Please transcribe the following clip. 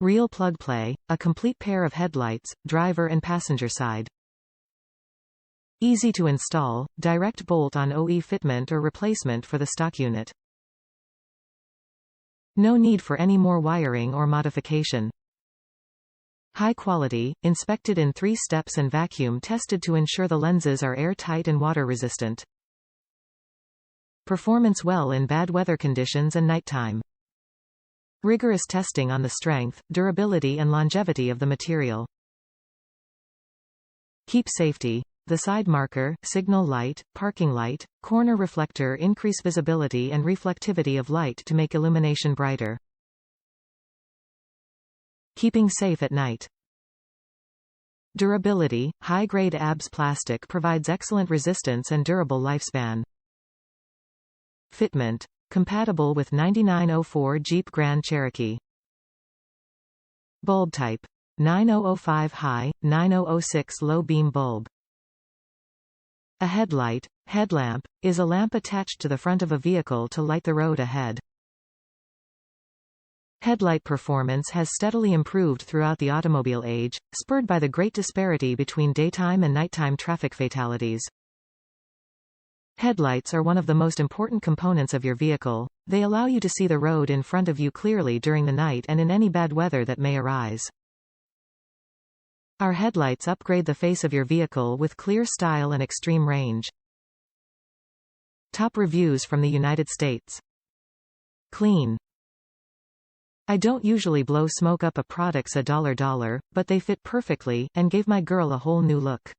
Real plug play, a complete pair of headlights, driver and passenger side. Easy to install, direct bolt-on OE fitment or replacement for the stock unit. No need for any more wiring or modification. High quality, inspected in 3 steps and vacuum tested to ensure the lenses are airtight and water resistant. Performance well in bad weather conditions and nighttime. Rigorous testing on the strength, durability and longevity of the material. Keep safety. The side marker, signal light, parking light, corner reflector increase visibility and reflectivity of light to make illumination brighter. Keeping safe at night. Durability, high-grade ABS plastic provides excellent resistance and durable lifespan. Fitment, compatible with 9904 Jeep Grand Cherokee. Bulb type, 9005 high, 9006 low beam bulb. A headlight, headlamp, is a lamp attached to the front of a vehicle to light the road ahead. Headlight performance has steadily improved throughout the automobile age, spurred by the great disparity between daytime and nighttime traffic fatalities. Headlights are one of the most important components of your vehicle. They allow you to see the road in front of you clearly during the night and in any bad weather that may arise. Our headlights upgrade the face of your vehicle with clear style and extreme range. Top reviews from the United States. Clean. I don't usually blow smoke up a product's $1, but they fit perfectly, and gave my girl a whole new look.